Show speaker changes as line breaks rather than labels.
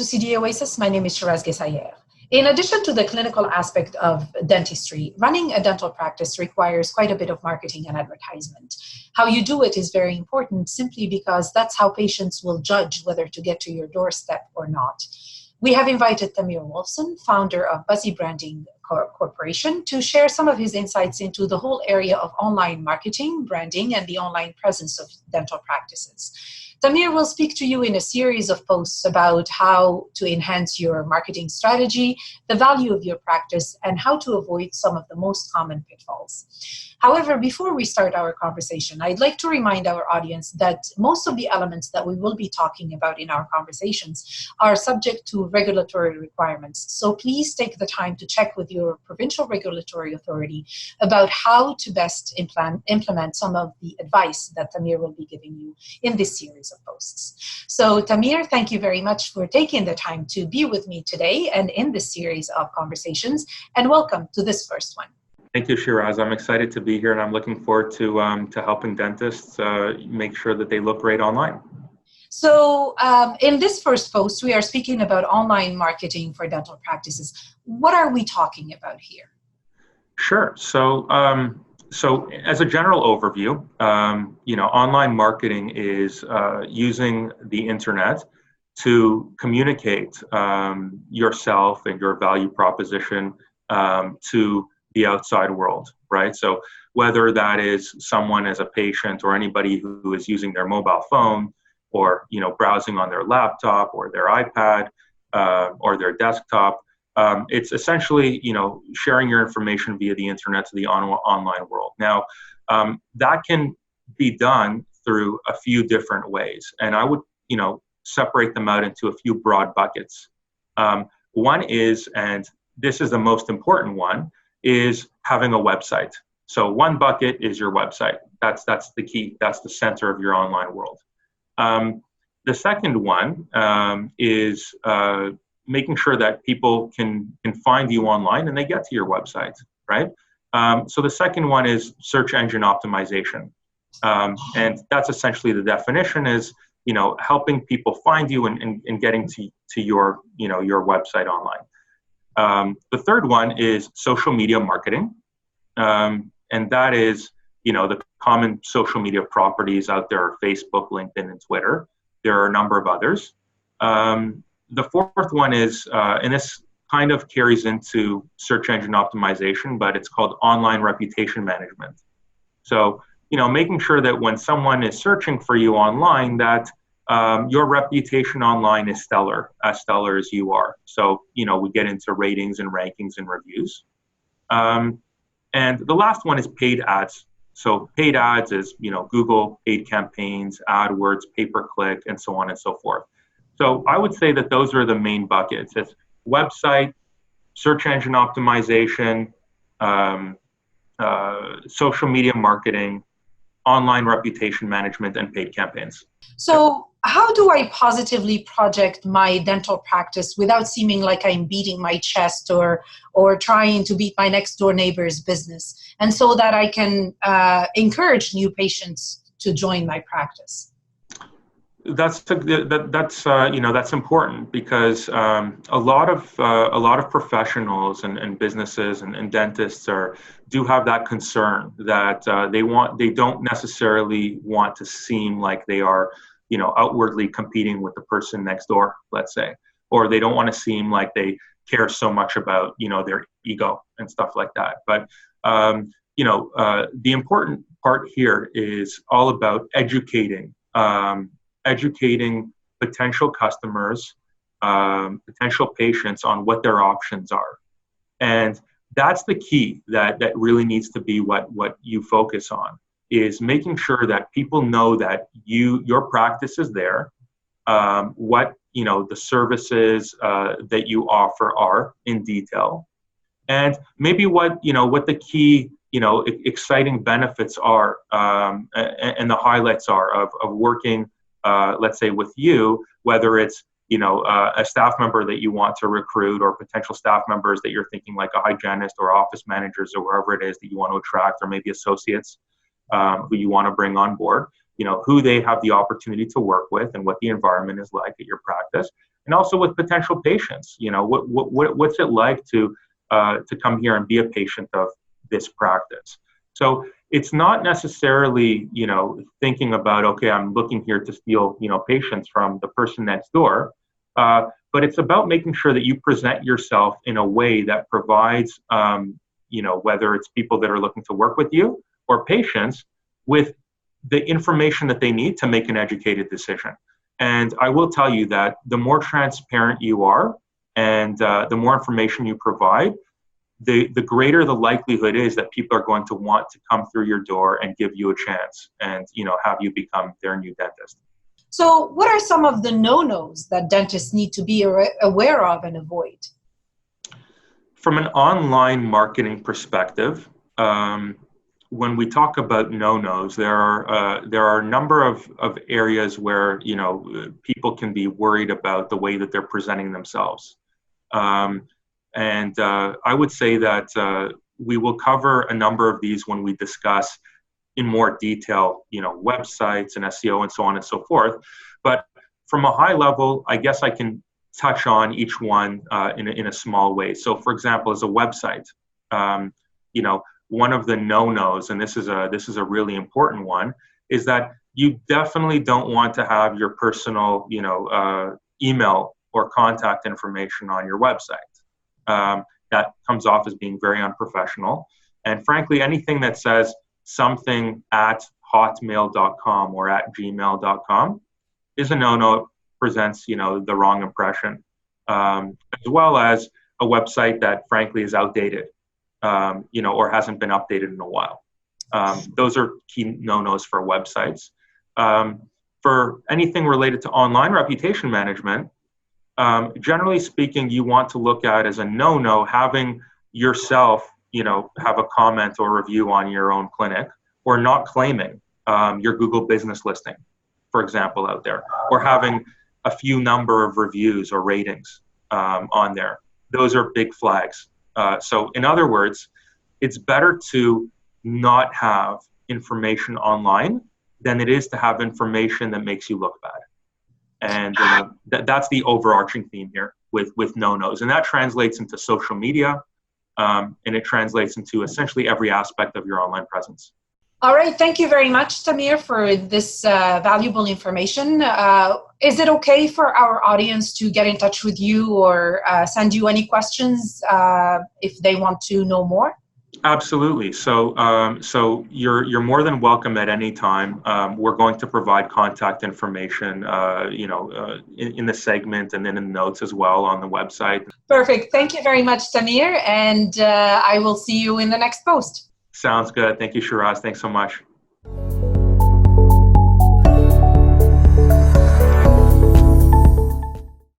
to CD Oasis. My name is Shiraz Gesayer. In addition to the clinical aspect of dentistry, running a dental practice requires quite a bit of marketing and advertisement. How you do it is very important simply because that's how patients will judge whether to get to your doorstep or not. We have invited Tamir Wolfson, founder of Buzzy Branding Corporation, to share some of his insights into the whole area of online marketing, branding, and the online presence of dental practices. Tamir will speak to you in a series of posts about how to enhance your marketing strategy, the value of your practice, and how to avoid some of the most common pitfalls. However, before we start our conversation, I'd like to remind our audience that most of the elements that we will be talking about in our conversations are subject to regulatory requirements. So please take the time to check with your provincial regulatory authority about how to best implement some of the advice that Tamir will be giving you in this series of posts. So Tamir, thank you very much for taking the time to be with me today and in this series of conversations, and welcome to this first one.
Thank you, Shiraz. I'm excited to be here, and I'm looking forward to helping dentists make sure that they look great online.
So in this first post, we are speaking about online marketing for dental practices. What are we talking about here?
Sure. So as a general overview, online marketing is using the internet to communicate yourself and your value proposition to the outside world, right? So whether that is someone as a patient or anybody who is using their mobile phone or, browsing on their laptop or their iPad or their desktop, it's essentially, sharing your information via the internet to the online world. Now, that can be done through a few different ways, and I would, separate them out into a few broad buckets. One is, and this is the most important one, is having a website. So one bucket is your website. That's the key. That's the center of your online world. The second one is making sure that people can find you online and they get to your website, right? So the second one is search engine optimization. And that's essentially the definition is, helping people find you and getting to your website online. The third one is social media marketing. And that is, the common social media properties out there are Facebook, LinkedIn, and Twitter. There are a number of others. The fourth one is, and this kind of carries into search engine optimization, but it's called online reputation management. So, making sure that when someone is searching for you online, that your reputation online is as stellar as you are. So, we get into ratings and rankings and reviews. And the last one is paid ads. So paid ads is, Google paid campaigns, AdWords, pay-per-click, and so on and so forth. So I would say that those are the main buckets. It's website, search engine optimization, social media marketing, online reputation management, and paid campaigns.
So how do I positively project my dental practice without seeming like I'm beating my chest or trying to beat my next door neighbor's business, and so that I can encourage new patients to join my practice?
That's important because a lot of professionals and businesses and dentists do have that concern that they don't necessarily want to seem like they are outwardly competing with the person next door, let's say, or they don't want to seem like they care so much about their ego and stuff like that. But the important part here is all about educating potential customers, potential patients on what their options are. And that's the key that really needs to be what you focus on, is making sure that people know that your practice is there, what the services that you offer are in detail, and maybe what the key exciting benefits are and the highlights are of working let's say with you, whether it's a staff member that you want to recruit or potential staff members that you're thinking like a hygienist or office managers or wherever it is that you want to attract, or maybe associates who you want to bring on board, who they have the opportunity to work with and what the environment is like at your practice, and also with potential patients. What's it like to come here and be a patient of this practice? So it's not necessarily, thinking about, okay, I'm looking here to steal, patients from the person next door. But it's about making sure that you present yourself in a way that provides, whether it's people that are looking to work with you or patients, with the information that they need to make an educated decision. And I will tell you that the more transparent you are and the more information you provide, the greater the likelihood is that people are going to want to come through your door and give you a chance and, have you become their new dentist.
So what are some of the no-nos that dentists need to be aware of and avoid?
From an online marketing perspective, when we talk about no-nos, there are a number of areas where people can be worried about the way that they're presenting themselves, and I would say that we will cover a number of these when we discuss in more detail, websites and SEO and so on and so forth. But from a high level, I guess I can touch on each one in a small way. So, for example, as a website, one of the no-nos, and this is a really important one, is that you definitely don't want to have your personal, email or contact information on your website. That comes off as being very unprofessional. And frankly, anything that says something at hotmail.com or at gmail.com is a no-no. It presents, the wrong impression, as well as a website that frankly is outdated, or hasn't been updated in a while. Those are key no-nos for websites. For anything related to online reputation management, generally speaking, you want to look at as a no-no having yourself, have a comment or review on your own clinic, or not claiming your Google business listing, for example, out there, or having a few number of reviews or ratings on there. Those are big flags. So in other words, it's better to not have information online than it is to have information that makes you look bad. And that's the overarching theme here with no-nos. And that translates into social media, and it translates into essentially every aspect of your online presence.
All right. Thank you very much, Samir, for this valuable information. Is it okay for our audience to get in touch with you or send you any questions if they want to know more?
Absolutely. So you're more than welcome at any time. We're going to provide contact information, in the segment and then in the notes as well on the website.
Perfect. Thank you very much, Samir, and I will see you in the next post.
Sounds good. Thank you, Shiraz. Thanks so much.